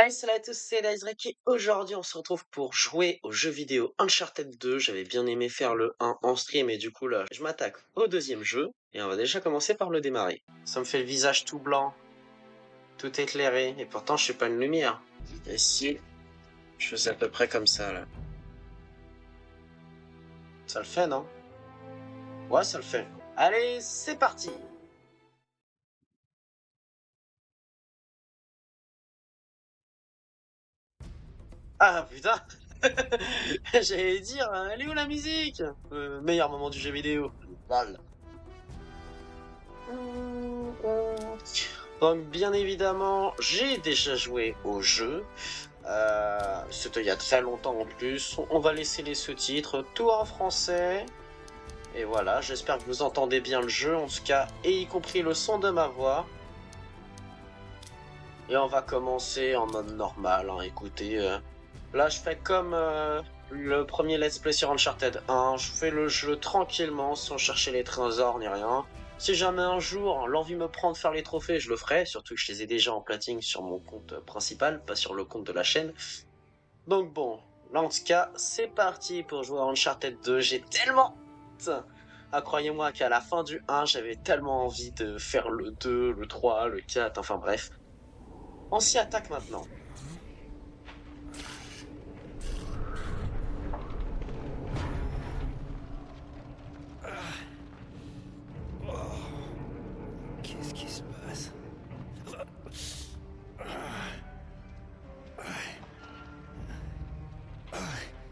Hey, salut à tous, c'est Dazrek et aujourd'hui on se retrouve pour jouer au jeu vidéo Uncharted 2. J'avais bien aimé faire le 1 en stream et du coup là je m'attaque au deuxième jeu et on va déjà commencer par le démarrer. Ça me fait le visage tout blanc, tout éclairé et pourtant je suis pas une lumière. Et si je faisais à peu près comme ça là. Ça le fait non? Ouais, ça le fait. Allez, c'est parti! Ah putain! J'allais dire, elle est où la musique? Meilleur moment du jeu vidéo. Voilà. Donc bien évidemment, j'ai déjà joué au jeu. C'était il y a très longtemps en plus. On va laisser les sous-titres, tout en français. Et voilà, j'espère que vous entendez bien le jeu en tout cas, et y compris le son de ma voix. Et on va commencer en mode normal, hein. Écoutez, là je fais comme le premier let's play sur Uncharted 1. Je fais le jeu tranquillement, sans chercher les trésors ni rien. Si jamais un jour l'envie me prend de faire les trophées, je le ferai, surtout que je les ai déjà en platine sur mon compte principal, pas sur le compte de la chaîne. Donc bon, là en tout cas, c'est parti pour jouer à Uncharted 2. J'ai tellement hâte. Ah, croyez-moi qu'à la fin du 1, j'avais tellement envie de faire le 2, le 3, le 4, enfin bref. On s'y attaque maintenant. Qu'est-ce qui se passe?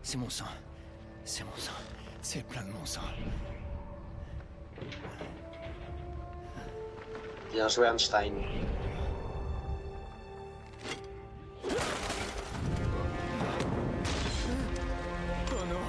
C'est mon sang. C'est mon sang. C'est plein de mon sang. Bien joué Einstein. Oh non.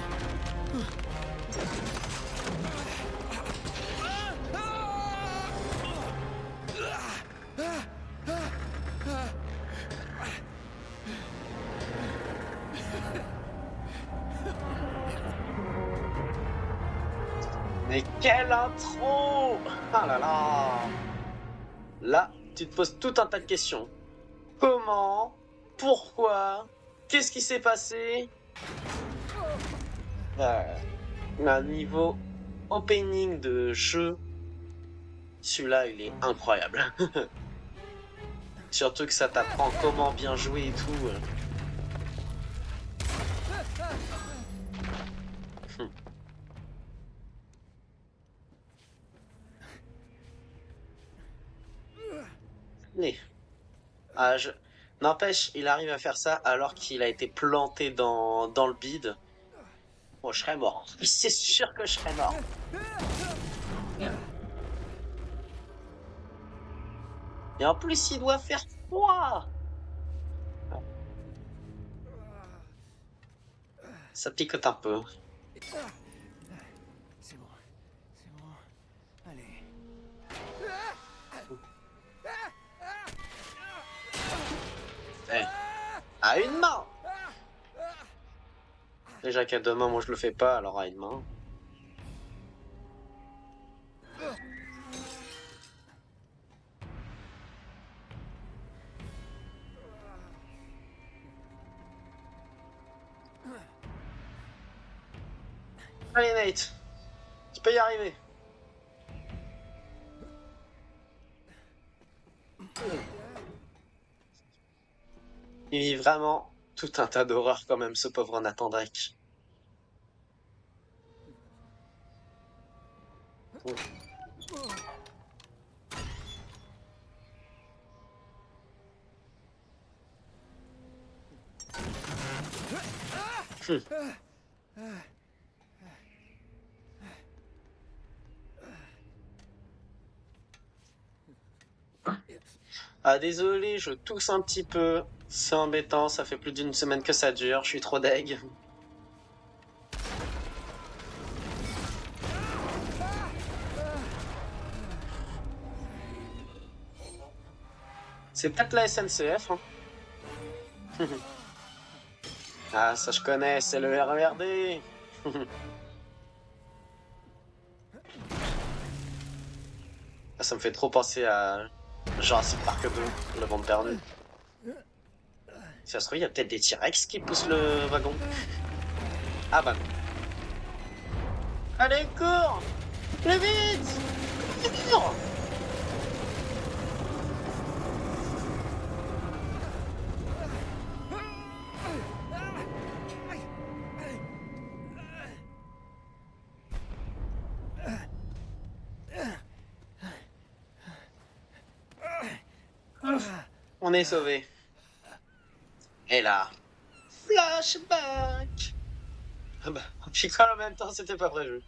Mais quelle intro! Ah là là! Là, tu te poses tout un tas de questions. Comment? Pourquoi? Qu'est-ce qui s'est passé? Un niveau opening de jeu, celui-là, il est incroyable. Surtout que ça t'apprend comment bien jouer et tout. Mais, n'empêche, il arrive à faire ça alors qu'il a été planté dans le bide. Bon, je serais mort. C'est sûr que je serais mort. Et en plus, il doit faire froid. Ça picote un peu. C'est bon. C'est bon. Allez. Eh, à une main. Déjà qu'à deux mains, moi je le fais pas, alors à une main. Allez Nate, tu peux y arriver. Il vit vraiment tout un tas d'horreurs quand même, ce pauvre Nathan Drake. Ah désolé, je tousse un petit peu. C'est embêtant, ça fait plus d'une semaine que ça dure, je suis trop deg. C'est peut-être la SNCF, hein. Ah, ça je connais, c'est le RERD. Ah, ça me fait trop penser à Jurassic Park 2, le monde perdu. Ça se trouve, il y a peut-être des T-Rex qui poussent le wagon. Ah bah non. Allez, cours! Plus vite! Cours! On est sauvé. Et là, flashback! Ah bah, puis quand en même temps, c'était pas prévu.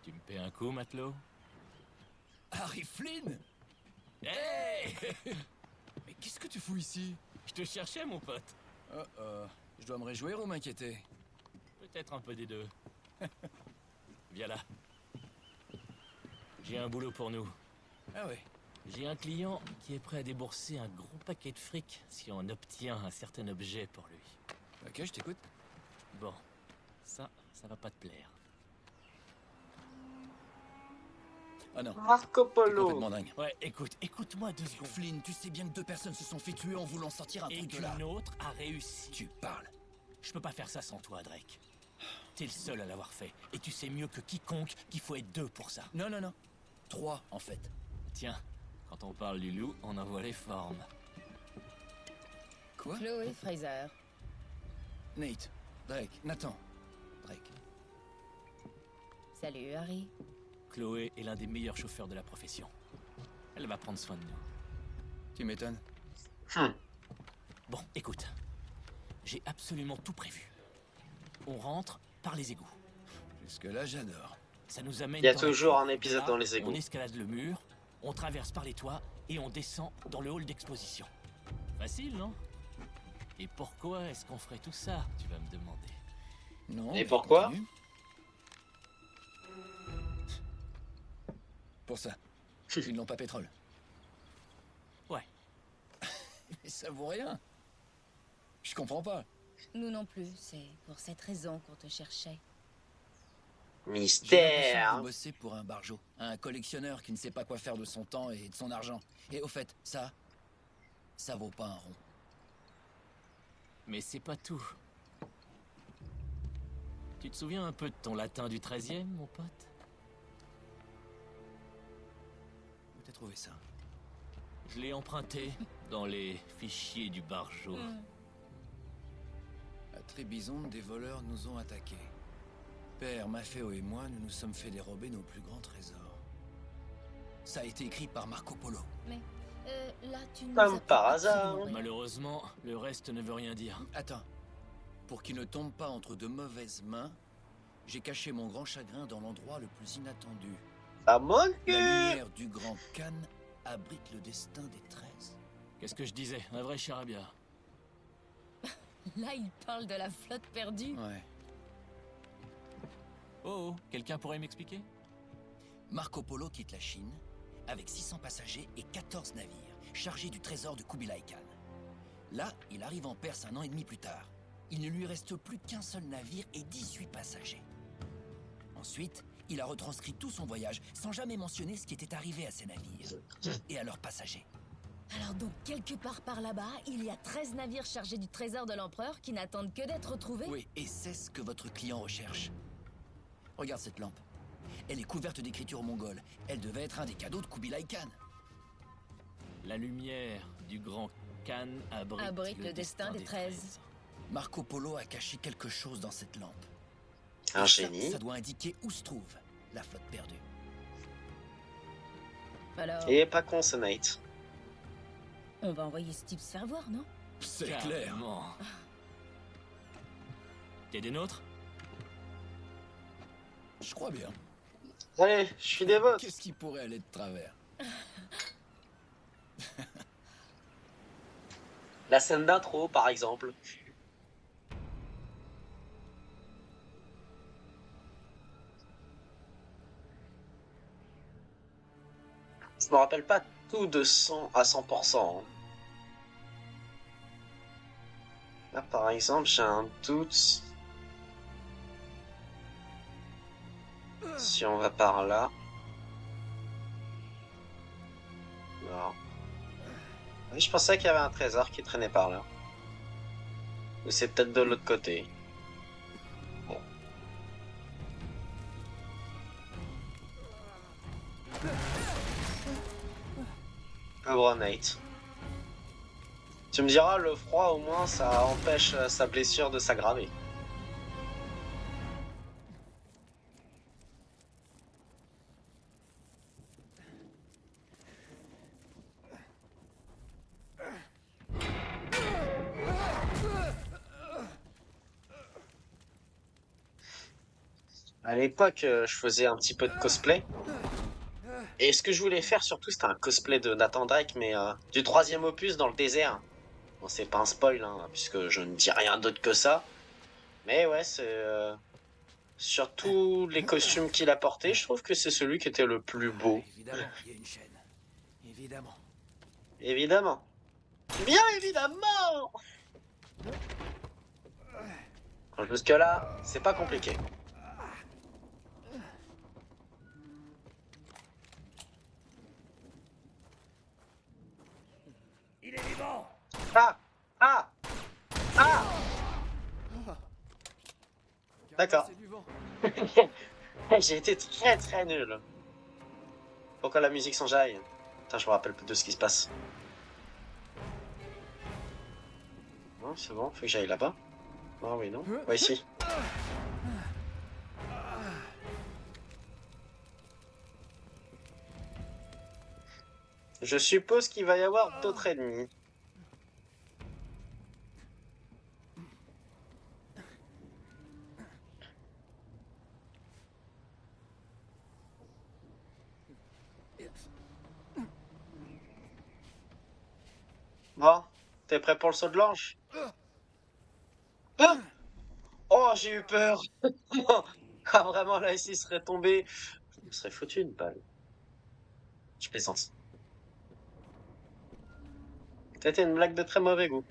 Tu me paies un coup, matelot? Harry Flynn? Hey! Mais qu'est-ce que tu fous ici? Je te cherchais, mon pote. Je dois me réjouir ou m'inquiéter? Peut-être un peu des deux. Viens là. J'ai un boulot pour nous. Ah ouais. J'ai un client qui est prêt à débourser un gros paquet de fric si on obtient un certain objet pour lui. Ok, je t'écoute. Bon, ça va pas te plaire. Ah non, Marco t'es Polo. complètement dingue. Ouais, écoute-moi 2 secondes. Flynn, tu sais bien que 2 personnes se sont fait tuer en voulant sortir un Et truc de que là. l'autre a réussi. Tu parles. Je peux pas faire ça sans toi, Drake. T'es le seul à l'avoir fait. Et tu sais mieux que quiconque qu'il faut être 2 pour ça. Non. 3, en fait. Tiens, quand on parle du loup, on en voit les formes. Quoi? Chloé Fraser. Nate. Drake. Nathan. Drake. Salut, Harry. Chloé est l'un des meilleurs chauffeurs de la profession. Elle va prendre soin de nous. Tu m'étonnes. Bon, écoute. J'ai absolument tout prévu. On rentre par les égouts. Jusque-là, j'adore. Ça nous amène Il y a dans la toujours cour. un épisode Là, dans les égouts. On escalade le mur, on traverse par les toits et on descend dans le hall d'exposition. Facile, non? Et pourquoi est-ce qu'on ferait tout ça, tu vas me demander? Non. Et mais pourquoi? continue. Pour ça. Ils n'ont pas pétrole. Ouais. Mais ça vaut rien. Je comprends pas. Nous non plus, c'est pour cette raison qu'on te cherchait. J'ai l'impression que Mystère. vous bossez pour un barjot. Un collectionneur qui ne sait pas quoi faire de son temps et de son argent. Et au fait, ça vaut pas un rond. Mais c'est pas tout. Tu te souviens un peu de ton latin du 13e, mon pote? Où t'as trouvé ça? Je l'ai emprunté dans les fichiers du barjot. À Trébizonde, des voleurs nous ont attaqués. Père, Maffeo et moi, nous nous sommes fait dérober nos plus grands trésors. Ça a été écrit par Marco Polo. Mais, là, tu nous Comme apprends par hasard. absolument rien. Malheureusement, le reste ne veut rien dire. Attends. Pour qu'il ne tombe pas entre de mauvaises mains, j'ai caché mon grand chagrin dans l'endroit le plus inattendu. Ah mon La cul. lumière du Grand Khan abrite le destin des 13. Qu'est-ce que je disais? Un vrai charabia. Là, il parle de la flotte perdue. Ouais. Oh, quelqu'un pourrait m'expliquer? Marco Polo quitte la Chine avec 600 passagers et 14 navires chargés du trésor de Kubilai Khan. Là, il arrive en Perse 1 an et demi plus tard. Il ne lui reste plus qu'un seul navire et 18 passagers. Ensuite, il a retranscrit tout son voyage sans jamais mentionner ce qui était arrivé à ses navires et à leurs passagers. Alors donc, quelque part par là-bas, il y a 13 navires chargés du trésor de l'empereur qui n'attendent que d'être retrouvés. Oui, et c'est ce que votre client recherche. Regarde cette lampe. Elle est couverte d'écritures mongoles. Elle devait être un des cadeaux de Kubilai Khan. La lumière du grand Khan abrite Le destin des 13. Marco Polo a caché quelque chose dans cette lampe. Un Et génie. Ça doit indiquer où se trouve la flotte perdue. Alors, Et pas con ce Nate. on va envoyer ce type se faire voir, non? C'est Carrément. T'es des nôtres? Je crois bien. Allez, je suis des vôtres. Qu'est-ce qui pourrait aller de travers? La scène d'intro, par exemple. Je me rappelle pas tout de 100 à 100%. Hein. Là, par exemple, j'ai un doute. Si on va par là... Non. Oui, je pensais qu'il y avait un trésor qui traînait par là. Ou c'est peut-être de l'autre côté. Bon. Pauvre Nate. Tu me diras, le froid au moins ça empêche sa blessure de s'aggraver. À l'époque, je faisais un petit peu de cosplay. Et ce que je voulais faire surtout, c'était un cosplay de Nathan Drake, mais du 3e opus dans le désert. Bon, c'est pas un spoil, hein, puisque je ne dis rien d'autre que ça. Mais ouais, c'est... surtout les costumes qu'il a portés, je trouve que c'est celui qui était le plus beau. Évidemment, il y a une chaîne. Évidemment. Évidemment. Bien évidemment. Jusque-là, c'est pas compliqué. Il est vivant. Ah. Ah. Ah. D'accord. C'est du vent. J'ai été très très nul. Pourquoi la musique s'enjaille? Putain, je me rappelle plus de ce qui se passe. Non, c'est bon, faut que j'aille là-bas. Ah oui, non? Ouais, ici. Je suppose qu'il va y avoir d'autres ennemis. Bon, t'es prêt pour le saut de l'ange? Ah. Oh, j'ai eu peur. Ah, vraiment, là, ici, serait tombé. Je me serais foutu une balle. Je plaisante. C'était une blague de très mauvais goût.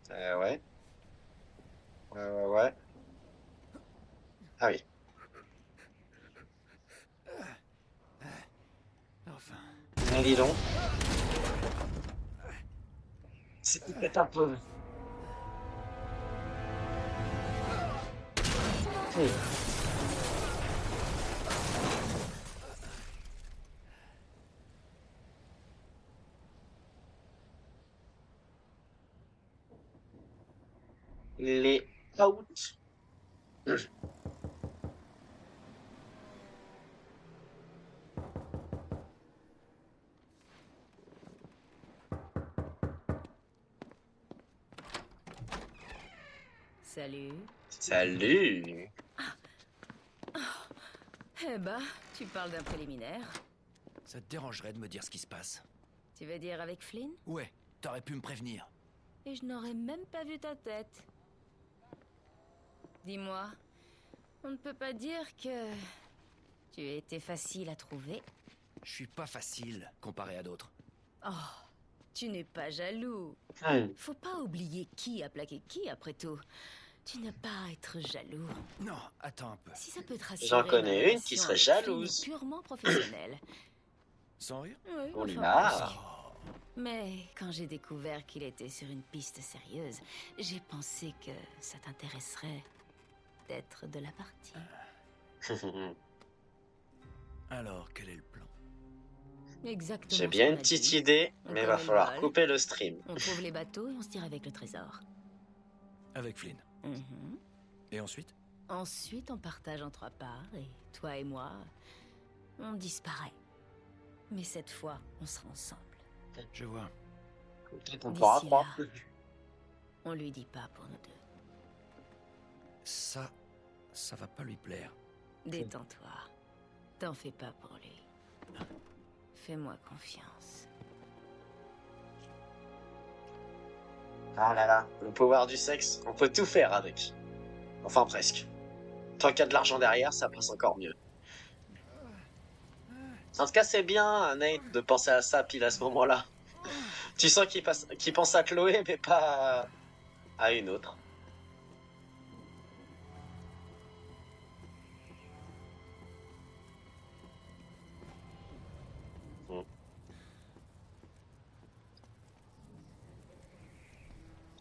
Ouais. Ouais. Ah oui. Enfin. Mais dis donc. C'était peut-être un peu... Les out. Salut. Salut. Eh ben, tu parles d'un préliminaire. Ça te dérangerait de me dire ce qui se passe? Tu veux dire avec Flynn? Ouais, t'aurais pu me prévenir. Et je n'aurais même pas vu ta tête. Dis-moi, on ne peut pas dire que tu as été facile à trouver. Je suis pas facile comparé à d'autres. Oh, tu n'es pas jaloux. Faut pas oublier qui a plaqué qui après tout. Tu n'as pas à être jaloux. Non, attends un peu. Si ça peut te rassurer, J'en connais ma une qui relation serait avec Flynn jalouse. est purement professionnelle. Sans rire? Oui, On enfin, l'a. presque. Mais quand j'ai découvert qu'il était sur une piste sérieuse, j'ai pensé que ça t'intéresserait d'être de la partie. Alors, quel est le plan? Exactement. J'ai ce bien qu'on une a petite dit. idée, On mais va connaît le falloir vol. couper le stream. On trouve les bateaux et on se tire avec le trésor. Avec Flynn. Mhm. Et ensuite? Ensuite, on partage en 3 parts et toi et moi, on disparaît. Mais cette fois, on sera ensemble. Je vois. Peut-être on pourra D'ici croire. là, on lui dit pas pour nous deux. Ça va pas lui plaire. Détends-toi. T'en fais pas pour lui. Fais-moi confiance. Ah là là, le pouvoir du sexe, on peut tout faire avec. Enfin presque. Tant qu'il y a de l'argent derrière, ça passe encore mieux. En tout cas, c'est bien, Nate, de penser à ça pile à ce moment-là. Tu sens qu'il pense à Chloé, mais pas à une autre.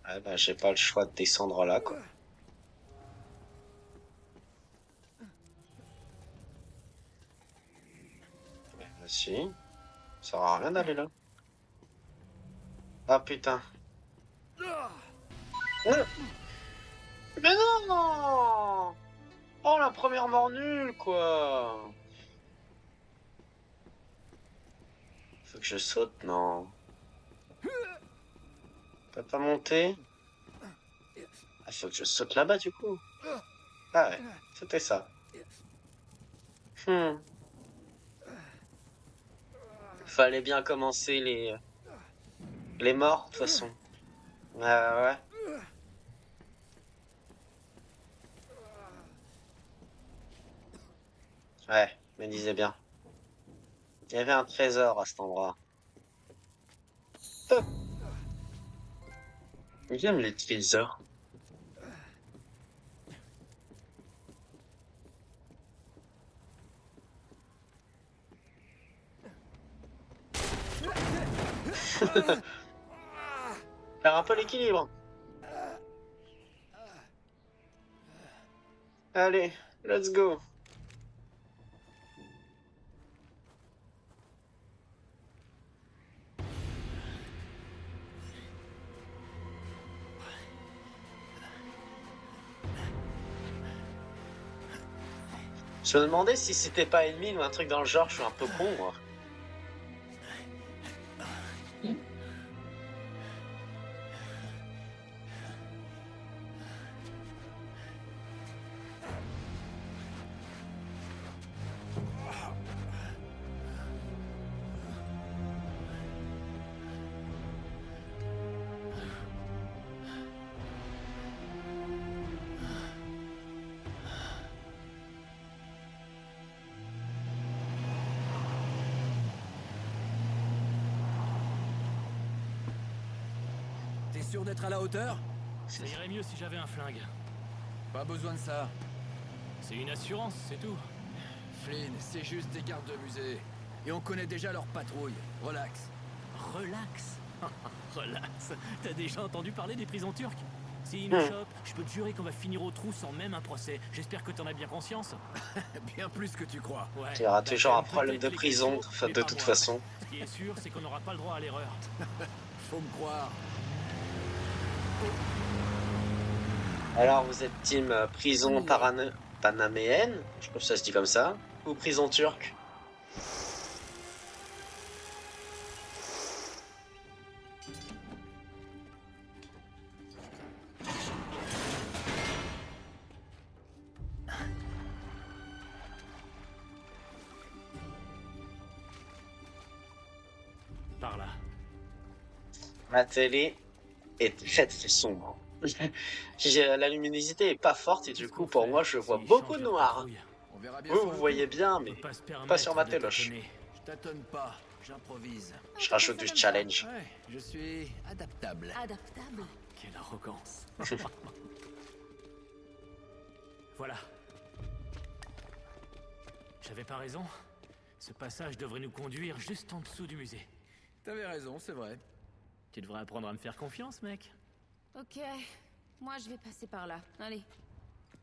Ouais, bah, j'ai pas le choix de descendre là, quoi. Bah, si, ça sert à rien d'aller là. Ah putain. Non. Mais non! Oh, la première mort nulle, quoi! Faut que je saute, non. Peut pas monter? Ah, faut que je saute là-bas, du coup. Ah ouais, c'était ça. Hmm. Fallait bien commencer les morts, de toute façon. Ouais. Ouais, je me disais bien. Il y avait un trésor à cet endroit. Hop. J'aime les trésors. Faire un peu l'équilibre. Allez, let's go. Je me demandais si c'était pas ennemi ou un truc dans le genre, je suis un peu con, moi. T'es sûr d'être à la hauteur? Ça irait mieux si j'avais un flingue. Pas besoin de ça. C'est une assurance, c'est tout. Flynn, c'est juste des gardes de musée. Et on connaît déjà leur patrouille. Relax. Relax. Relax. T'as déjà entendu parler des prisons turques? S'ils nous Hmm. chopent, je peux te jurer qu'on va finir au trou sans même un procès. J'espère que t'en as bien conscience. Bien plus que tu crois. Ouais. Il y aura bah, toujours un j'aime problème peut-être de les prison, casios, enfin, mais de pas toute moi. façon. Ce qui est sûr, c'est qu'on n'aura pas le droit à l'erreur. Faut me croire. Alors, vous êtes team prison On y est. panaméenne, je trouve que ça se dit comme ça, ou prison turque? Par là. La télé est très sombre. La luminosité est pas forte et du Qu'est-ce coup, qu'on pour fait moi, je vois s'ils beaucoup changent de leur noir. patrouille? On verra bien Vous, sur vous le voyez coup. bien, On peut mais pas se pas sur permettre ma de téloche. tâtonner. Je tâtonne pas, j'improvise. Je rajoute du challenge. Ouais, je suis adaptable. Adaptable. Quelle arrogance. Voilà. J'avais pas raison. Ce passage devrait nous conduire juste en dessous du musée. T'avais raison, c'est vrai. Tu devrais apprendre à me faire confiance, mec. Ok. Moi, je vais passer par là. Allez.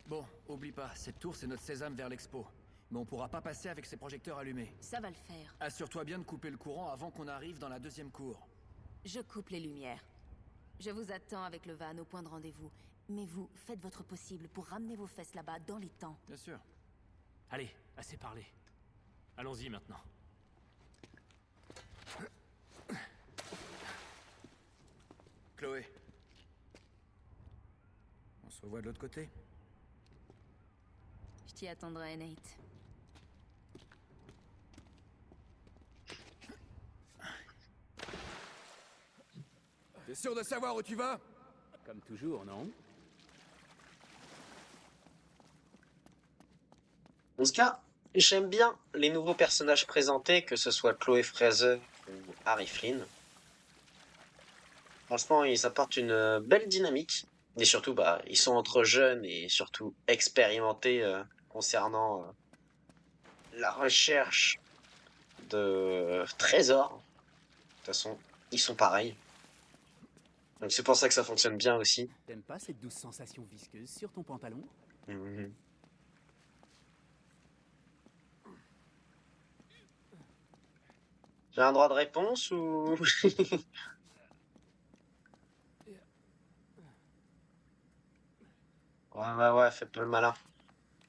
Bon, oublie pas, cette tour c'est notre sésame vers l'expo. Mais on pourra pas passer avec ces projecteurs allumés. Ça va le faire. Assure-toi bien de couper le courant avant qu'on arrive dans la deuxième cour. Je coupe les lumières. Je vous attends avec le van au point de rendez-vous. Mais vous, faites votre possible pour ramener vos fesses là-bas dans les temps. Bien sûr. Allez, assez parlé. Allons-y maintenant. Chloé. On se revoit de l'autre côté. Je t'y attendrai, Nate. T'es sûr de savoir où tu vas? Comme toujours, non? En tout cas, j'aime bien les nouveaux personnages présentés, que ce soit Chloé Fraser ou Harry Flynn. Franchement, ils apportent une belle dynamique. Et surtout, bah, ils sont entre jeunes et surtout expérimentés concernant la recherche de trésors. De toute façon, ils sont pareils. Donc c'est pour ça que ça fonctionne bien aussi. T'aimes pas cette douce sensation visqueuse sur ton pantalon? Mhm. J'ai un droit de réponse ou... Ouais, fais pas le malin.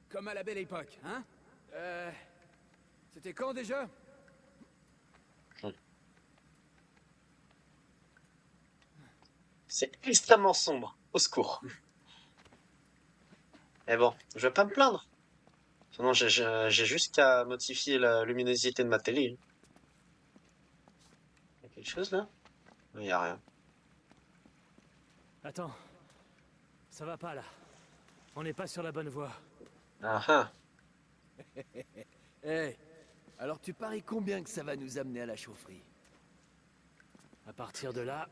Comme à la belle époque, hein? C'était quand déjà? C'est extrêmement sombre. Au secours. Mais bon, je vais pas me plaindre. Sinon, j'ai juste qu'à modifier la luminosité de ma télé. Y a quelque chose là? Il y a rien. Attends. Ça va pas là. On n'est pas sur la bonne voie. Ah ah. Hey, alors tu paries combien que ça va nous amener à la chaufferie? À partir de là,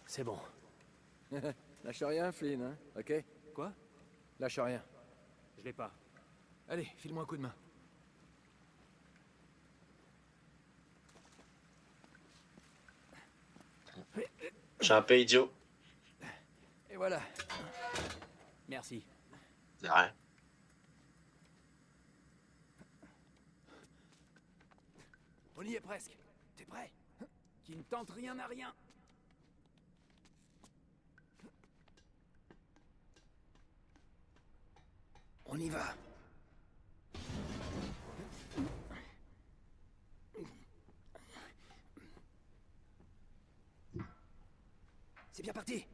c'est bon. Lâche rien, Flynn, hein, ok? Quoi? Lâche rien. Je l'ai pas. Allez, file-moi un coup de main. Je suis un peu idiot. Et voilà. Merci. C'est rien. On y est presque. T'es prêt? Qui ne tente rien à rien. On y va. C'est bien parti.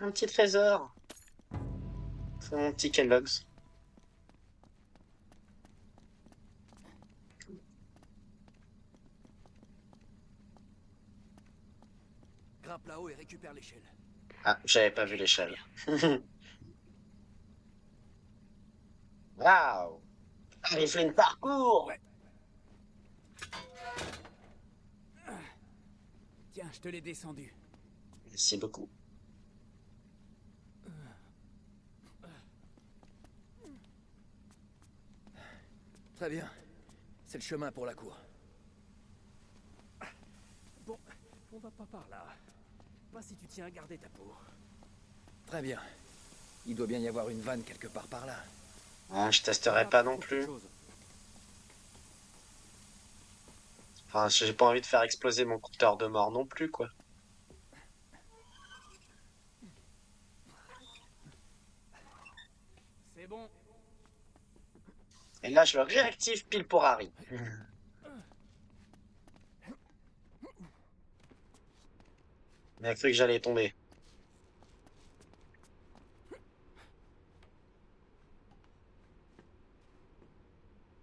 Un petit trésor. C'est mon petit Kellogg's. Grimpe là-haut et récupère l'échelle. Ah, j'avais pas vu l'échelle. Waouh! Il fait une parcours! Ouais. Tiens, je te l'ai descendu. Merci beaucoup. Très bien. C'est le chemin pour la cour. Bon, on va pas par là. Pas si tu tiens à garder ta peau. Très bien. Il doit bien y avoir une vanne quelque part par là. Ah, je testerai pas non plus. Enfin, j'ai pas envie de faire exploser mon compteur de mort non plus, quoi. C'est bon. Et là, je le réactive pile pour Harry. Il a cru que j'allais tomber.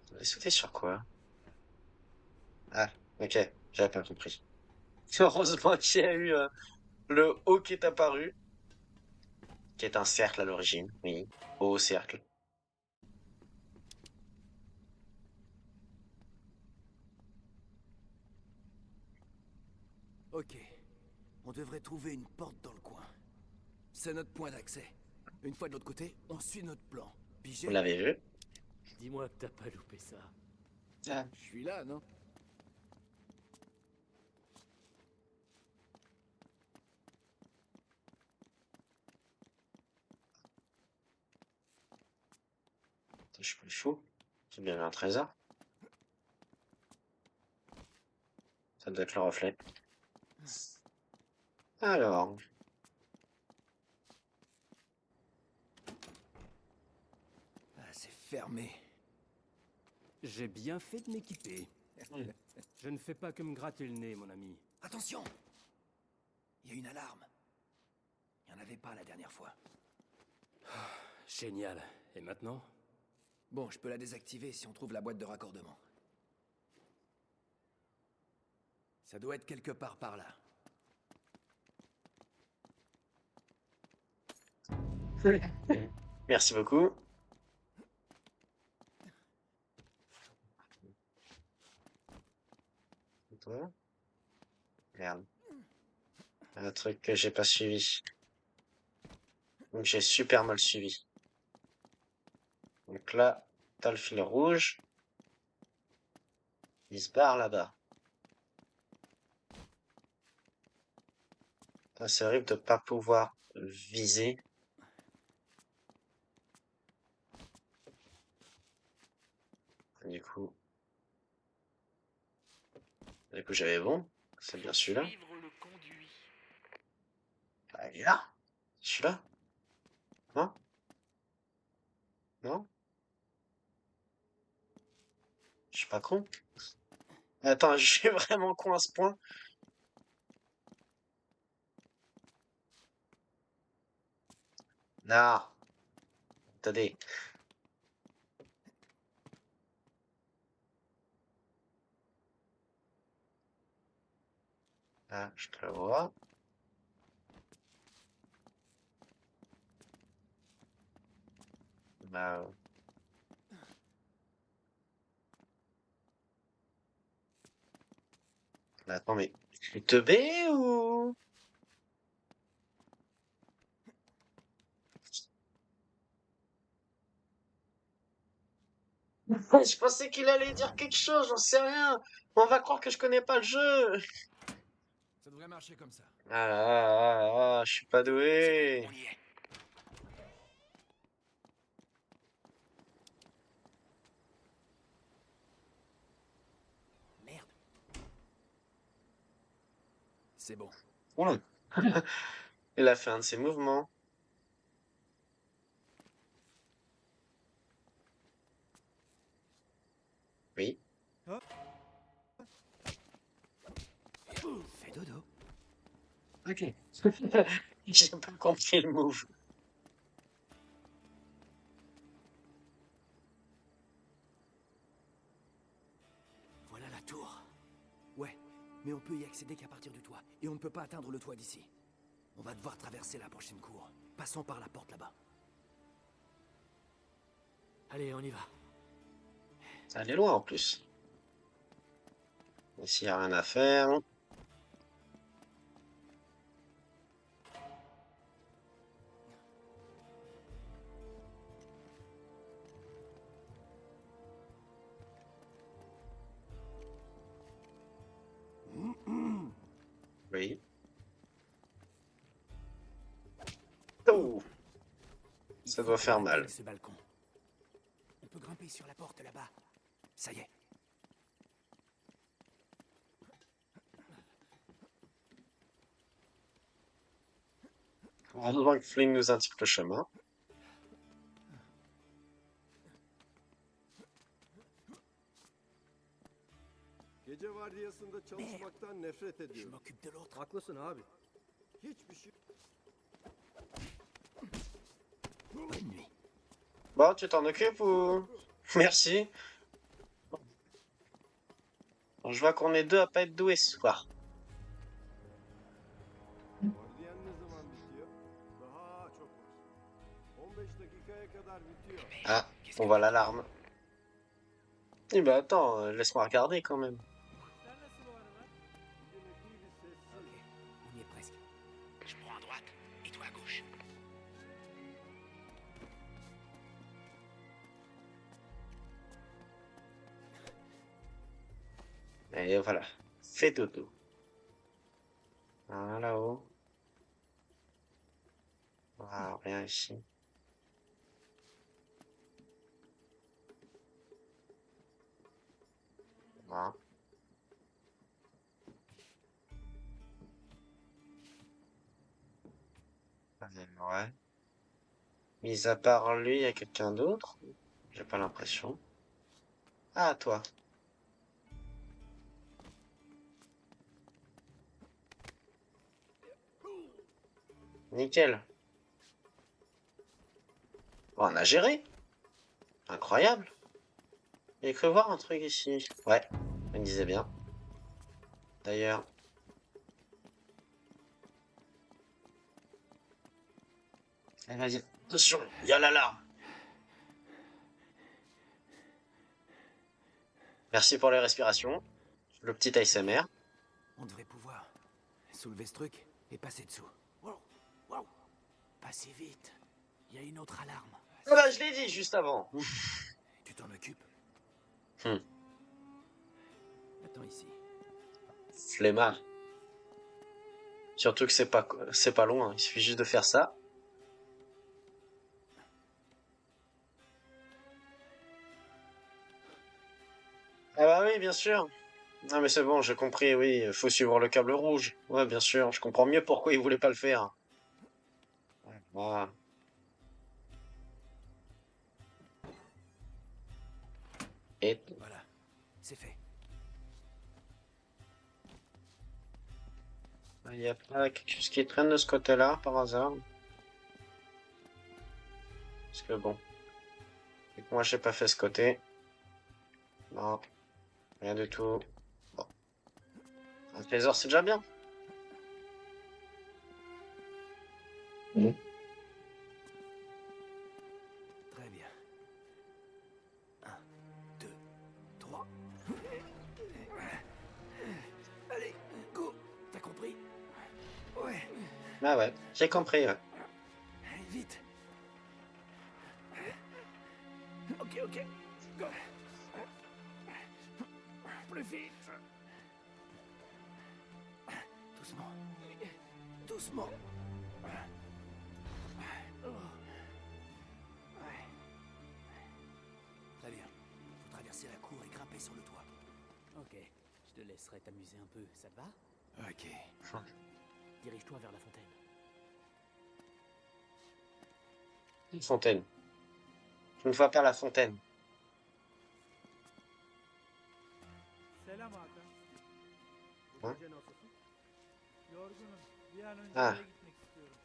Vous avez sauté sur quoi? Ah, ok, j'avais pas compris. Heureusement qu'il y a eu le haut qui est apparu, qui est un cercle à l'origine, oui, haut cercle. Ok. On devrait trouver une porte dans le coin. C'est notre point d'accès. Une fois de l'autre côté, on suit notre plan. Pigé? Vous l'avez vu? Dis-moi que t'as pas loupé ça. Ah. Je suis là, non? Je suis plus fou. J'ai bien vu un trésor. Ça doit être le reflet. Alors, Ah, c'est fermé. J'ai bien fait de m'équiper. Hmm. Je ne fais pas que me gratter le nez, mon ami. Attention! Il y a une alarme. Il n'y en avait pas la dernière fois. Génial. Et maintenant? Bon, je peux la désactiver si on trouve la boîte de raccordement. Ça doit être quelque part par là. Merci beaucoup. Et toi? Merde. Un truc que j'ai pas suivi. Donc j'ai super mal suivi. Donc là, t'as le fil rouge. Il se barre là-bas. Ah, c'est horrible de pas pouvoir viser. Du coup j'avais bon. C'est bien celui-là. Ah, il est là. Celui-là. Non? Non? Je suis pas con. Attends, je suis vraiment con à ce point. Non. Attendez. Ah, je te le vois. Bah, attends, mais tu te teubé ou... Je pensais qu'il allait dire quelque chose, j'en sais rien. On va croire que je connais pas le jeu. Ça devrait marcher comme ça. Je suis pas doué. On y est. Merde. C'est bon. Oula. Il a fait un de ses mouvements. Oui. Fais dodo. Ok. J'ai pas compris le move. Voilà la tour. Ouais, mais on peut y accéder qu'à partir du toit. Et on ne peut pas atteindre le toit d'ici. On va devoir traverser la prochaine cour. Passons par la porte là-bas. Allez, on y va. Elle est loin en plus. Ici, y a rien à faire. Oui. Oh, ça doit faire mal. Ce balcon. On peut grimper sur la porte là-bas. Ça y est. Heureusement que Flynn nous indique le chemin. Gece vardiyasında çalışmaktan nefret Je ediyorum. m'occupe de l'autre. Haklısın abi. Hiçbir şey... Bonne nuit. Bon, tu t'en occupes ou... Merci. Bon, je vois qu'on est deux à pas être doués ce soir. Vardiyan ne zaman bitiyor? Daha çok var. 15 dakikaya kadar bitiyor. Ah, on voit l'alarme. Eh ben attends, laisse-moi regarder quand même. Bugün epey bir sessiz. Ok, on y est presque. Je prends à droite et toi à gauche. Et voilà, fais dodo. Ah, là-haut. Ah, rien ici. Voilà. Ouais. Mis à part lui, il y a quelqu'un d'autre? J'ai pas l'impression. Ah, toi. Nickel. Bon, on a géré. Incroyable. J'ai cru voir un truc ici. Ouais, je me disais bien. D'ailleurs. Allez, vas-y. Attention, il y a l'alarme. Merci pour les respirations. Le petit ASMR. On devrait pouvoir soulever ce truc et passer dessous. Wow, wow. Pas si vite. Il y a une autre alarme. Ah bah, je l'ai dit juste avant. Tu t'en occupes? Attends ici. Flemmard. Surtout que c'est pas loin, il suffit juste de faire ça. Ah bah oui, bien sûr. Non mais c'est bon, j'ai compris, oui, faut suivre le câble rouge. Ouais, bien sûr, je comprends mieux pourquoi il voulait pas le faire. Ouais, voilà. Et Voilà, c'est fait. il y a pas quelque chose qui traîne de ce côté-là, par hasard. Parce que bon, vu que moi j'ai pas fait ce côté. Non, rien du tout. Bon, un trésor c'est déjà bien. Très bien. 1, 2, 3. Allez, go. T'as compris? Ouais, Ah ouais, j'ai compris, ouais. vite. Ok, ok. Go. Plus vite. Doucement. Doucement. Très bien. Faut traverser la cour et grimper sur le toit. Ok, je te laisserai t'amuser un peu, ça te va? Ok. Dirige-toi vers la fontaine. Une fontaine. Je ne vois pas la fontaine. Selam Hakan. Ha? Gece nasılsın? Yorgunum. Bir an önce Ha. eve gitmek istiyorum.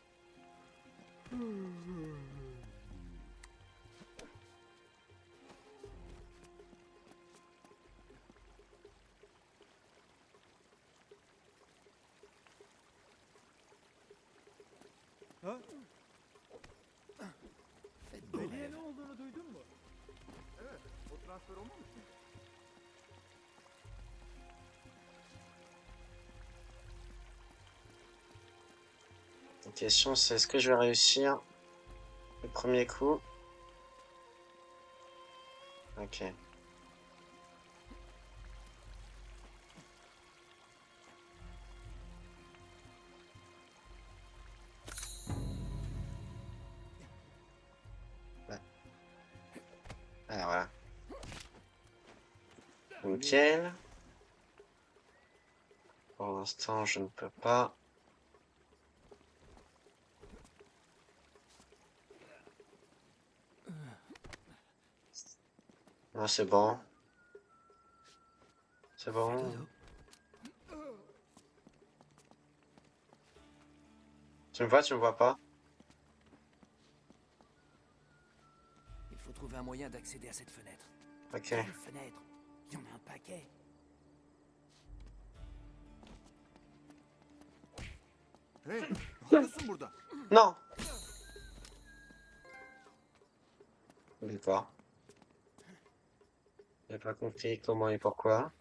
Ha? Faites beau Veli'ye rêve. ne olduğunu duydun mu? Evet. O transfer olmamış mı? La question c'est est-ce que je vais réussir le premier coup? Ok. Ouais. Alors voilà. Nickel. Pour l'instant je ne peux pas. Non, c'est bon. C'est bon. Dodo. Tu me vois pas? Il faut trouver un moyen d'accéder à cette fenêtre. Ok. Quelle fenêtre? Il y en a un paquet. Hey, ne yapıyorsun burada? Non! D'accord. J'ai pas compris comment et pourquoi.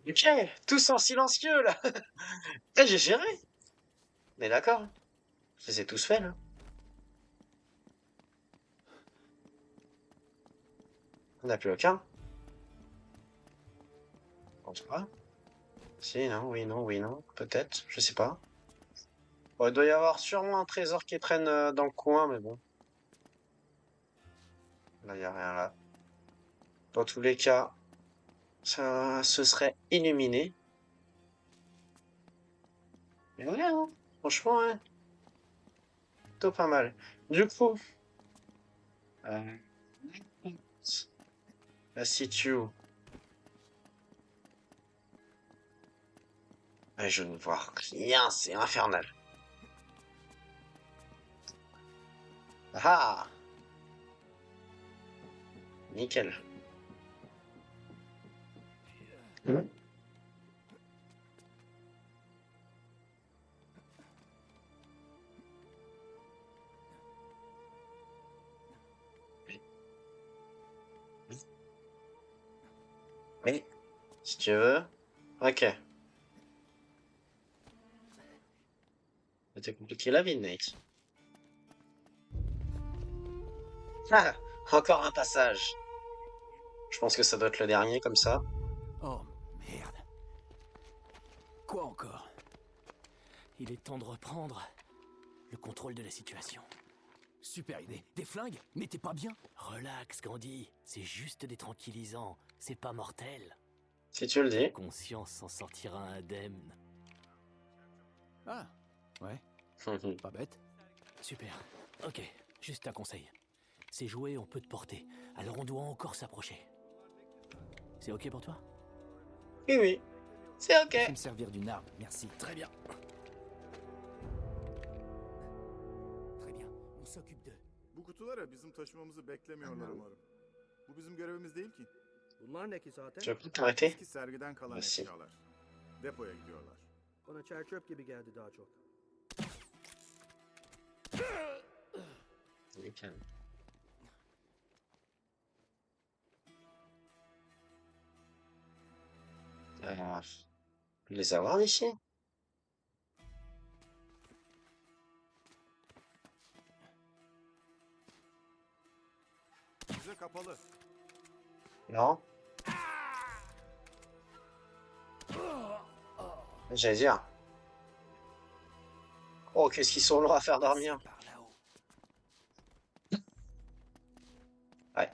Ok, tous en silencieux là. Eh, j'ai géré. Mais d'accord. Je les ai tous faits là. On n'a plus aucun. Je pense pas. Si, non, oui, non, oui, non. Peut-être, je sais pas. Bon, il doit y avoir sûrement un trésor qui traîne dans le coin, mais bon. Là, y a rien là. Dans tous les cas, ça se serait illuminé. Mais ouais, hein. Franchement, hein. Plutôt pas mal. Du coup, euh, la situ. Je ne vois rien, c'est infernal. Ah! Nickel. Mais, si tu veux... Ok. C'était compliqué la vie, Nate. Ah, encore un passage. Je pense que ça doit être le dernier, comme ça. Oh, merde. Quoi encore? Il est temps de reprendre le contrôle de la situation. Super idée. Des flingues? Mais t'es pas bien? Relax, Gandhi. C'est juste des tranquillisants. C'est pas mortel. Si tu le dis. Conscience s'en sortira indemne. Ah, ouais, pas bête. Super. Ok, juste un conseil. Ces jouets on peut te porter, alors on doit encore s'approcher. C'est ok pour toi? Oui, oui. C'est ok. Je vais me servir d'une arme, merci. Très bien. Très bien, on s'occupe d'eux. Bu kutulara bizim taşımamızı beklemiyorlar umarım. Bu bizim görevimiz değil ki. Bunlar ne ki zaten? Tu veux pas t'arrêter? Eski sergiden kalan Merci. eşyalar. Depoya gidiyorlar. Bana çer çöp gibi geldi daha çok. Nickel. Les avoir ici? Bize kapalı. Non? J'allais dire. Oh, qu'est-ce qu'ils sont longs à faire dormir. Par là-haut. Ouais.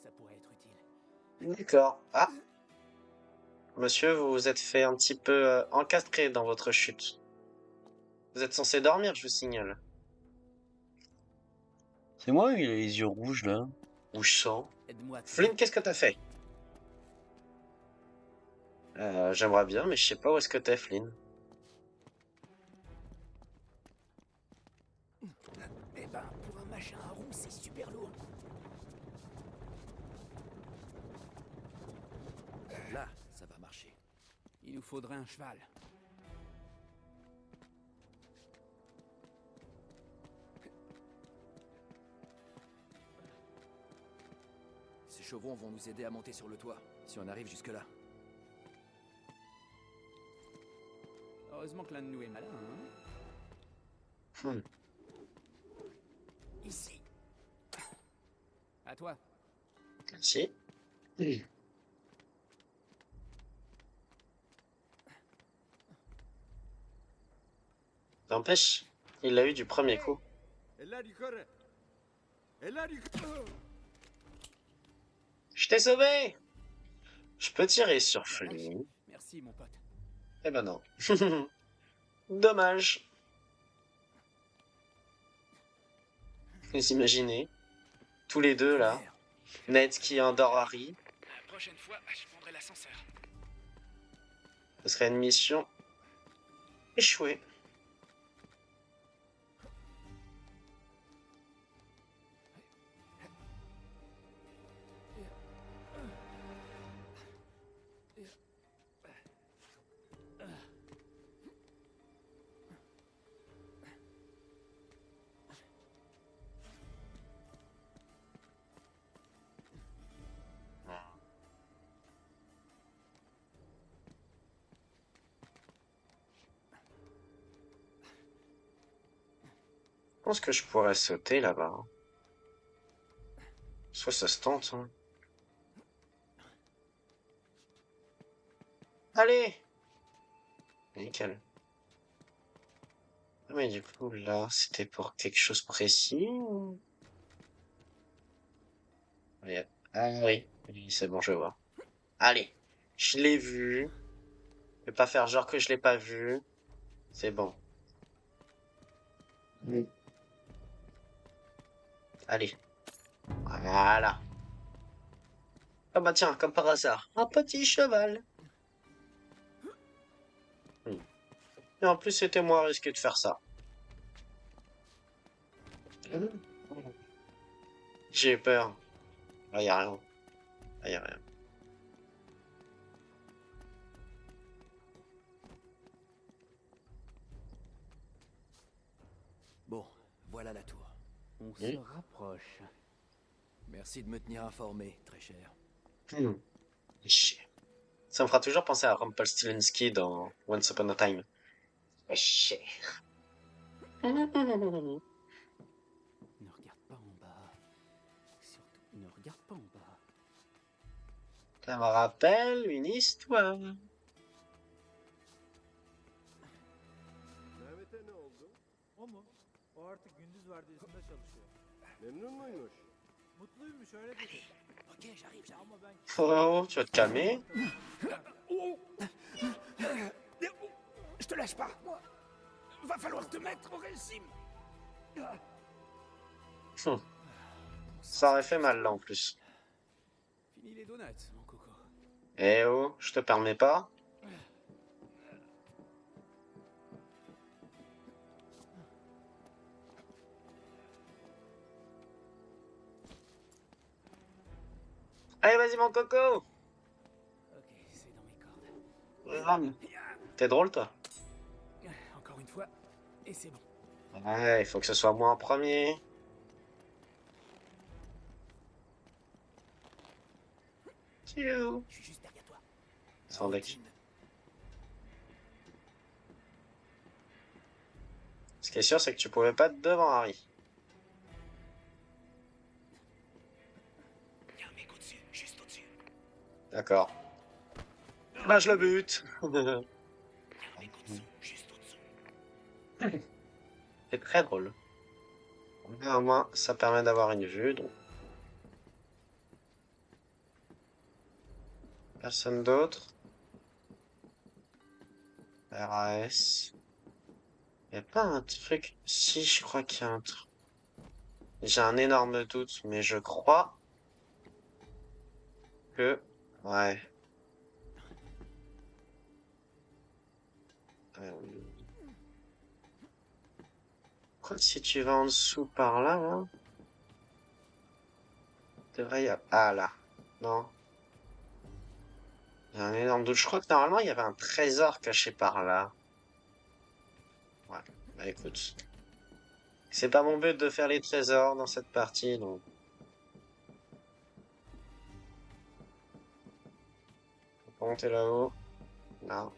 Ça pourrait être utile. D'accord. Ah. Monsieur, vous vous êtes fait un petit peu encastrer dans votre chute. Vous êtes censé dormir, je vous signale. C'est moi, il a les yeux rouges là. Rouge sang. Aide-moi. Flynn, qu'est-ce que t'as fait? J'aimerais bien, mais je sais pas où est-ce que t'es, Flynn. Eh ben, pour un machin à roue, c'est super lourd. Là, ça va marcher. Il nous faudrait un cheval. Ces chevrons vont nous aider à monter sur le toit, si on arrive jusque-là. Heureusement que l'un de nous est malin, hein? Hmm. Ici. À toi. Merci. N'empêche, il l'a eu du premier coup. Eller yukarı. Eller yukarı. Je t'ai sauvé! Je peux tirer sur Flynn. Merci, mon pote. Eh ben non. Dommage. Vous imaginez? Tous les deux là. Ned qui endort Harry. La prochaine fois, je prendrai l'ascenseur. Ce serait une mission échouée. Je pense que je pourrais sauter là-bas. Soit ça se tente. Hein. Allez! Nickel. Ah, mais du coup, là, c'était pour quelque chose précis ou... Ah oui, oui, c'est bon, je vois. Allez, je l'ai vu. Je vais pas faire genre que je l'ai pas vu. C'est bon. Allez. Voilà. Ah bah tiens, comme par hasard, un petit cheval. Et en plus, c'était moins risqué de faire ça. J'ai eu peur. Ah, y a rien. Ah, y a rien. Bon, voilà la tour. On Oui. se rapproche. Merci de me tenir informé, très cher. Hmm. Chier. Ça me fera toujours penser à Rumpelstiltskin dans Once Upon a Time. Chier. Ne regarde pas en bas. Surtout, ne regarde pas en bas. Ça me rappelle une histoire. Mehmet'e ne oldu? O mu? O artık gündüz vardiyasında çalışıyor. Memnun muymuş? Mutluymuş öyle dedi. Ok, j'arrive. Ama ben Oh, tu vas te calmer. Je te lâche pas. Va falloir te mettre au régime. Ça aurait fait mal là en plus. Fini les donuts, mon coco. Eh oh, je te permets pas. Allez, vas-y mon coco. Ok, c'est dans mes cordes. T'es drôle toi. Encore une fois, et c'est bon. Ouais, il faut que ce soit moi en premier. Tchou. Je suis juste derrière toi. Sans deck. Routine. Ce qui est sûr, c'est que tu pouvais pas être devant Harry. Il y a un mec au-dessus, juste au-dessus. D'accord. Bah, je le bute. Il y a un mec au-dessous, juste au-dessous. C'est très drôle. Mais au moins, ça permet d'avoir une vue, donc. Personne d'autre. RAS. Y a pas un truc... Si, je crois qu'il y a un truc. J'ai un énorme doute, mais je crois que... Ouais. Quoi, si tu vas en dessous par là, hein, devrait y avoir... Ah, là. Non. Il y a un énorme doute. Je crois que normalement, il y avait un trésor caché par là. Ouais. Bah, écoute. C'est pas mon but de faire les trésors dans cette partie, donc... Faut pas monter là-haut. Non.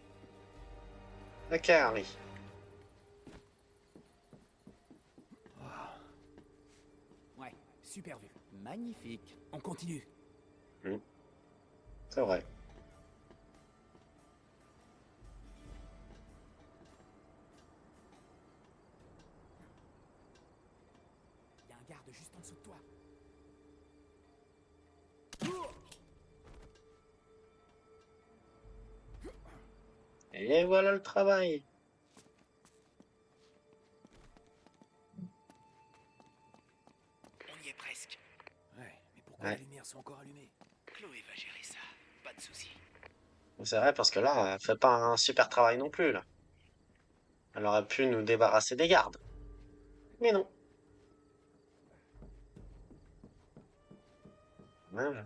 Ok, Harry. Ouais, super vue. Magnifique. On continue. C'est vrai. Il y a un garde juste en dessous de toi. Et voilà le travail. On y est presque. Ouais, mais pourquoi Ouais. les lumières sont encore allumées? Chloé va gérer ça. Pas de soucis. C'est vrai, parce que là, elle fait pas un super travail non plus, là. Elle aurait pu nous débarrasser des gardes. Mais non. Ouais.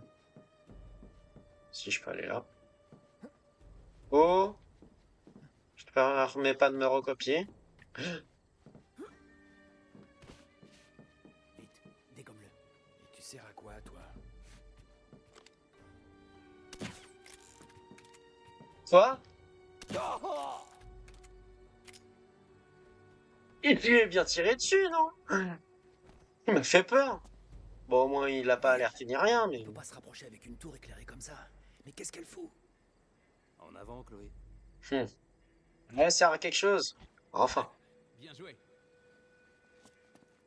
Si je peux aller là. Oh! Je te permets pas de me recopier. Vite, dégomme-le. Et tu sers à quoi, toi? Toi? Il lui est bien tiré dessus, non? Il m'a fait peur. Bon, au moins, il a pas alerté ni rien, mais... On peut pas se rapprocher avec une tour éclairée comme ça. Mais qu'est-ce qu'elle fout? En avant, Chloé. Elle sert à quelque chose. Enfin. Bien joué.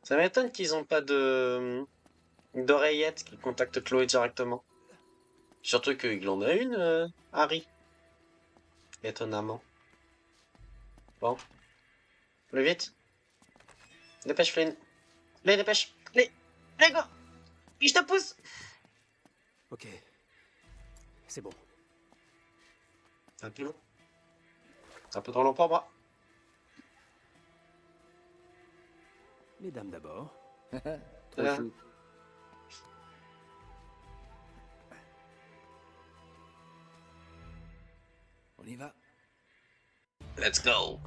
Ça m'étonne qu'ils ont pas de... d'oreillette qui contacte Chloé directement. Surtout qu'il en a une, Harry. Étonnamment. Bon. Plus vite. Dépêche, Flynn. Allez, dépêche. Allez, allez, go. Et je te pousse. Ok. C'est bon. C'est un peu long. C'est un peu trop long pour moi. Mesdames d'abord. Trop Ah. chou. On y va. Let's go.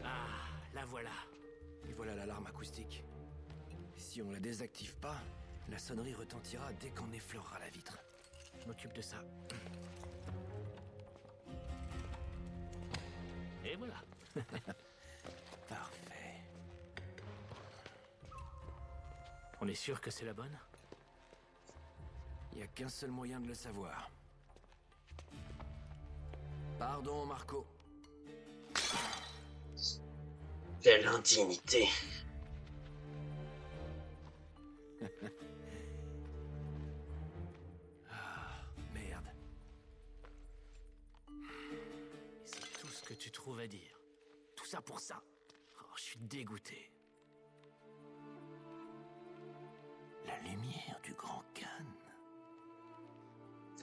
Ah, la voilà. Et voilà la l'alarme acoustique. Si on la désactive pas, la sonnerie retentira dès qu'on effleurera la vitre. Je m'occupe de ça. Et voilà. Parfait. On est sûr que c'est la bonne? Il n'y a qu'un seul moyen de le savoir. Pardon, Marco. Quelle indignité. Ah, merde. C'est tout ce que tu trouves à dire. Tout ça pour ça. Oh, je suis dégoûté. La lumière du Grand Khan.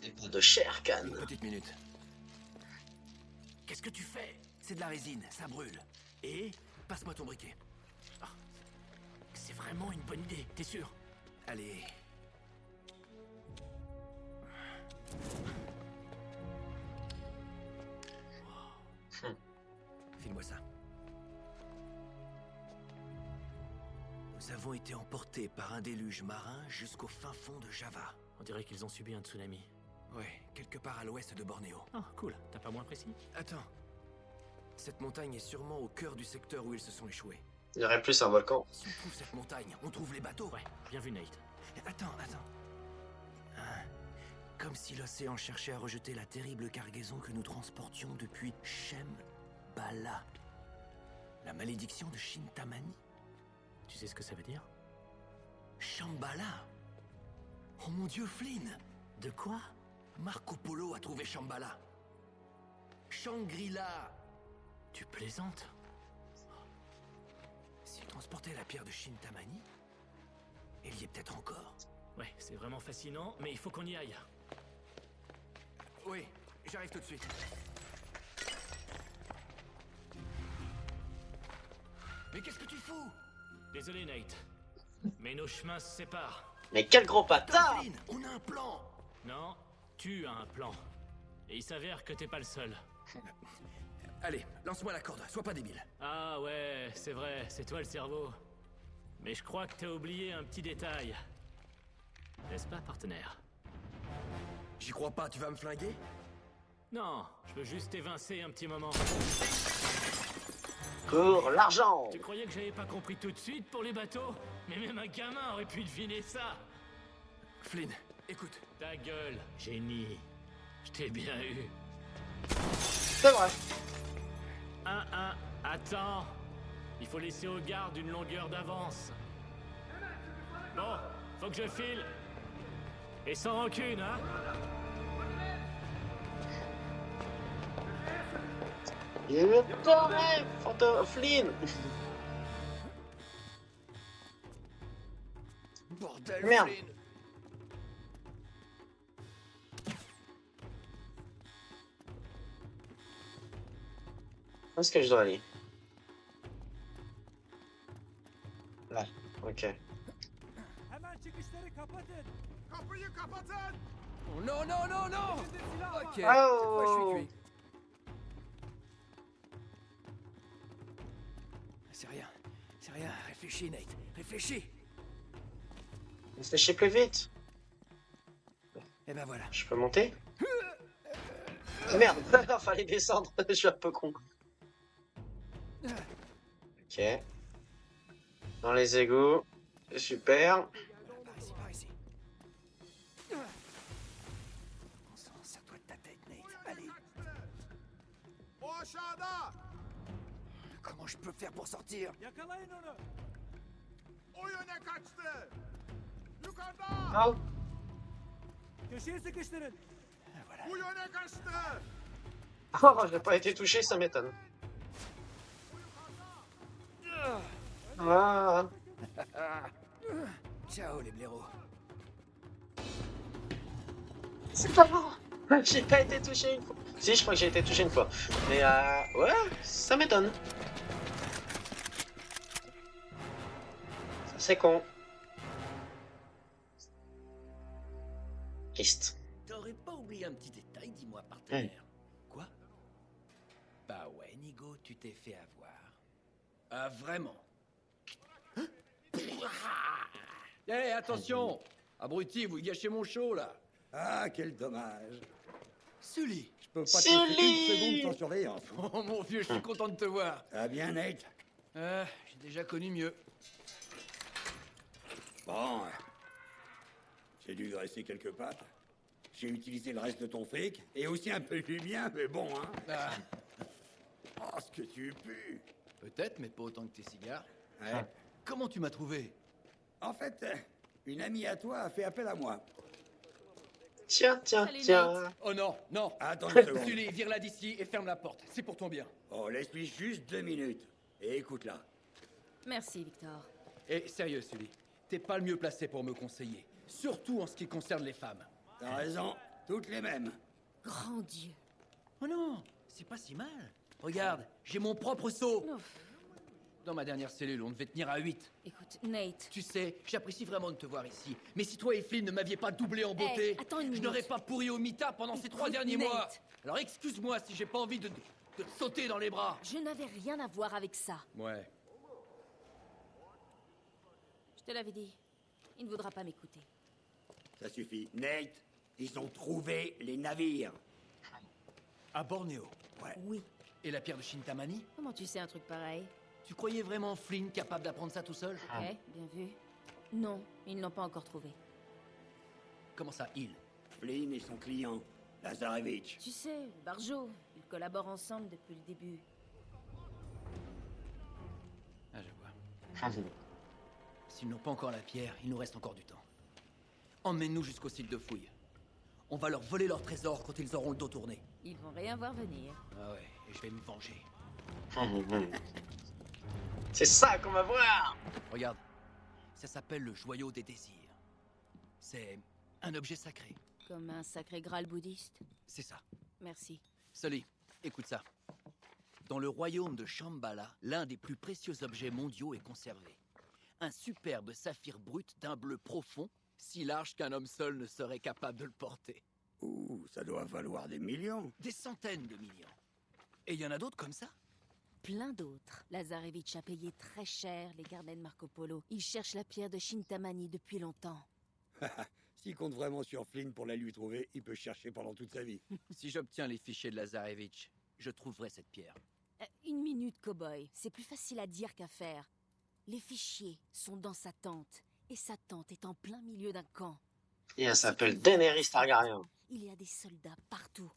C'est pas de chair, Khan. Une petite minute. Qu'est-ce que tu fais? C'est de la résine, ça brûle. Et passe-moi ton briquet. Ah, c'est vraiment une bonne idée, t'es sûr? Allez. File-moi ça. Nous avons été emportés par un déluge marin jusqu'au fin fond de Java. On dirait qu'ils ont subi un tsunami. Ouais, quelque part à l'ouest de Bornéo. Ah, cool. T'as pas moins précis? Attends. Cette montagne est sûrement au cœur du secteur où ils se sont échoués. Il y aurait plus un volcan. Si on trouve cette montagne, on trouve les bateaux. Ouais, bien vu, Nate. Attends. Hein? Comme si l'océan cherchait à rejeter la terrible cargaison que nous transportions depuis Shambhala. La malédiction de Shintamani. Tu sais ce que ça veut dire? Shambhala. Oh mon Dieu, Flynn! De quoi? Marco Polo a trouvé Shambhala. Shangri-La. Tu plaisantes? S'il transportait la pierre de Shintamani, il y est peut-être encore. Ouais, c'est vraiment fascinant, mais il faut qu'on y aille. Oui, j'arrive tout de suite. Mais qu'est-ce que tu fous? Désolé, Nate. Mais nos chemins se séparent. Mais quel gros bâtard! Flynn, on a un plan. Non, tu as un plan. Et il s'avère que t'es pas le seul. Allez, lance-moi la corde, sois pas débile. Ah ouais, c'est vrai, c'est toi le cerveau. Mais je crois que t'as oublié un petit détail. N'est-ce pas, partenaire? J'y crois pas, tu vas me flinguer? Non, je veux juste t'évincer un petit moment. Pour l'argent! Tu croyais que j'avais pas compris tout de suite pour les bateaux? Mais même un gamin aurait pu deviner ça. Flynn, écoute. Ta gueule, génie. Je t'ai bien eu. C'est vrai. Attends. Il faut laisser aux gardes une longueur d'avance. Bon, faut que je file. Et sans rancune, hein? Il me torrent, Flynn! Bordel, Merde. Flynn. Où est-ce que je dois aller? Là, ok. Hemen çıkışları kapatın. Kapıyı kapatın! Oh, non, non, non, non. Ok, cette Oh. fois je suis cuit. C'est rien, réfléchis Nate, réfléchis. Réfléchis plus vite. Et ben voilà. Je peux monter? Ah, merde, fallait descendre, je suis un peu con. Ok. Dans les égouts. Super. Par ici. Bon sang, serre-toi de ta tête, Nate. Allez, O aşağıda! comment je peux faire pour sortir? Yakalayın onu. O yöne kaçtı! Yukarıda! Oh. Köşeye sıkıştırın. Bu yöne kaçtı! Oh, j'ai pas été touché, ça m'étonne. Ah. Ciao les blaireaux. C'est pas vrai. J'ai pas été touché une fois. Si, je crois que j'ai été touché une fois. Mais ouais, ça m'étonne. Ça, c'est con. Triste. T'aurais pas oublié un petit détail, dis-moi, partenaire. Quoi? Bah ouais, Nigo, tu t'es fait avoir. Ah, vraiment? Hé, attention! Abruti, vous gâchez mon show, là! Ah, quel dommage. Sully! Je peux pas te laisser une seconde Sully! sans surveillance. Oh, mon vieux, je suis content de te voir. Ça va bien, Nate? J'ai déjà connu mieux. Bon. J'ai dû dresser quelques pattes. J'ai utilisé le reste de ton fric, et aussi un peu du mien, mais bon, hein. Ah, Oh, ce que tu pues. peut-être, mais pas autant que tes cigares. Ouais. Comment tu m'as trouvé? En fait, une amie à toi a fait appel à moi. Tiens, Salut, tiens. Oh non, non! Attends une seconde. Sully, vire-la d'ici et ferme la porte. C'est pour ton bien. Oh, laisse-lui juste 2 minutes. Et écoute-la. Merci, Victor. Et sérieux, Sully, t'es pas le mieux placé pour me conseiller. Surtout en ce qui concerne les femmes. T'as raison, toutes les mêmes. Grand Dieu. Oh non, c'est pas si mal. Regarde, j'ai mon propre seau. Ouf. Dans ma dernière cellule, on devait tenir à 8. Écoute, Nate. Tu sais, j'apprécie vraiment de te voir ici. Mais si toi et Flynn ne m'aviez pas doublé en beauté, Hey, attends une je minute. n'aurais pas pourri au mita pendant ces 3 Écoute, derniers Nate. mois. Alors excuse-moi si j'ai pas envie de te sauter dans les bras. Je n'avais rien à voir avec ça. Ouais. Je te l'avais dit. Il ne voudra pas m'écouter. Ça suffit. Nate, ils ont trouvé les navires. À Bornéo. Ouais. Oui. Et la pierre de Shintamani? Comment tu sais un truc pareil? Tu croyais vraiment Flynn capable d'apprendre ça tout seul? Ok, bien vu. Non, ils ne l'ont pas encore trouvé. Comment ça, il? Flynn et son client, Lazarevitch. Tu sais, Barjo, ils collaborent ensemble depuis le début. Ah, je vois. S'ils n'ont pas encore la pierre, il nous reste encore du temps. Emmène-nous jusqu'au site de fouille. On va leur voler leur trésor quand ils auront le dos tourné. Ils vont rien voir venir. Ah ouais, et je vais me venger. C'est ça qu'on va voir. Regarde, ça s'appelle le joyau des désirs. C'est un objet sacré. Comme un sacré Graal bouddhiste. C'est ça. Merci. Sully, écoute ça. Dans le royaume de Shambhala, l'un des plus précieux objets mondiaux est conservé. Un superbe saphir brut d'un bleu profond, si large qu'un homme seul ne serait capable de le porter. Ouh, ça doit valoir des millions. Des centaines de millions. Et il y en a d'autres comme ça? Plein d'autres. Lazarevitch a payé très cher les carnets de Marco Polo. Il cherche la pierre de Shintamani depuis longtemps. S'il compte vraiment sur Flynn pour la lui trouver, il peut chercher pendant toute sa vie. Si j'obtiens les fichiers de Lazarevitch, je trouverai cette pierre. Une minute, cow-boy. C'est plus facile à dire qu'à faire. Les fichiers sont dans sa tente. Et sa tente est en plein milieu d'un camp. Et elle s'appelle Daenerys Targaryen. Il y a des soldats partout.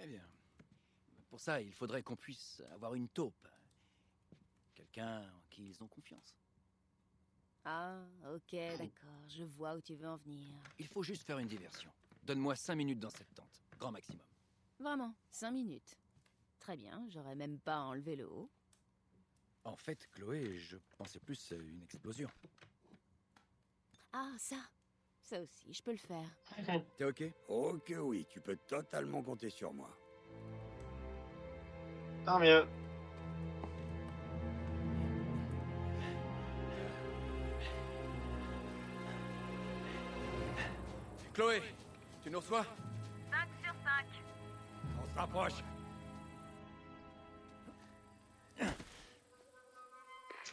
Eh bien, pour ça, il faudrait qu'on puisse avoir une taupe. Quelqu'un en qui ils ont confiance. Ah, ok, d'accord. Je vois où tu veux en venir. Il faut juste faire une diversion. Donne-moi 5 minutes dans cette tente. Grand maximum. Vraiment, 5 minutes. Très bien, j'aurais même pas enlevé le haut. En fait, Chloé, je pensais plus à une explosion. Ah, ça. Ça aussi, je peux le faire. T'es ok? Oh que oui, tu peux totalement compter sur moi. Tant mieux. Chloé, tu nous reçois? 5 sur 5. On se rapproche.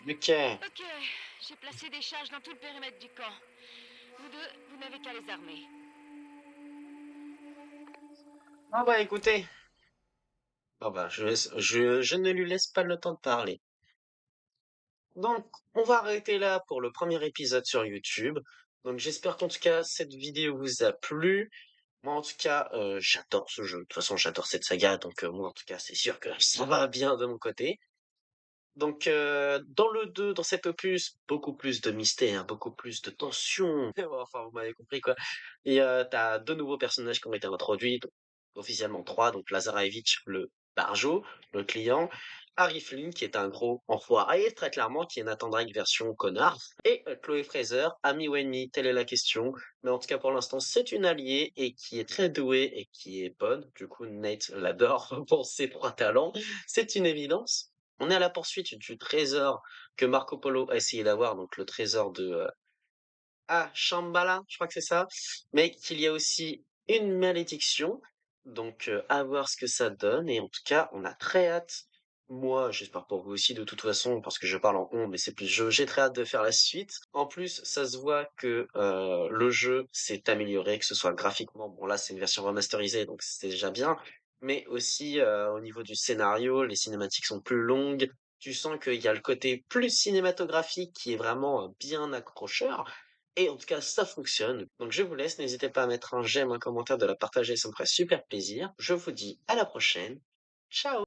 Ok. Ok, j'ai placé des charges dans tout le périmètre du camp. Vous deux, vous n'avez qu'à les armer. Ah bah écoutez. Bon bah je ne lui laisse pas le temps de parler. Donc on va arrêter là pour le premier épisode sur YouTube. Donc j'espère qu'en tout cas cette vidéo vous a plu. Moi en tout cas j'adore ce jeu. De toute façon j'adore cette saga. Donc moi en tout cas c'est sûr que ça va bien de mon côté. Donc dans le 2, dans cet opus, beaucoup plus de mystère, beaucoup plus de tension. Enfin vous m'avez compris quoi. Et t'as 2 nouveaux personnages qui ont été introduits. Donc, officiellement 3, donc Lazarevitch, le Barjo, le client, Harry Flynn, qui est un gros enfoiré, très clairement, qui est Nathan Drake version connard, et Chloé Fraser, ami ou ennemi, telle est la question, mais en tout cas pour l'instant c'est une alliée, et qui est très douée, et qui est bonne, du coup Nate l'adore pour ses 3 talents, c'est une évidence. On est à la poursuite du trésor que Marco Polo a essayé d'avoir, donc le trésor de Shambhala, je crois que c'est ça, mais qu'il y a aussi une malédiction, donc à voir ce que ça donne, et en tout cas, on a très hâte Moi, j'espère pour vous aussi de toute façon, parce que je parle en on, mais c'est plus j'ai très hâte de faire la suite. En plus, ça se voit que le jeu s'est amélioré, que ce soit graphiquement, bon là c'est une version remasterisée, donc c'est déjà bien, mais aussi au niveau du scénario, les cinématiques sont plus longues. Tu sens qu'il y a le côté plus cinématographique qui est vraiment bien accrocheur. Et en tout cas, ça fonctionne. Donc je vous laisse, n'hésitez pas à mettre un j'aime, un commentaire, de la partager, ça me ferait super plaisir. Je vous dis à la prochaine. Ciao!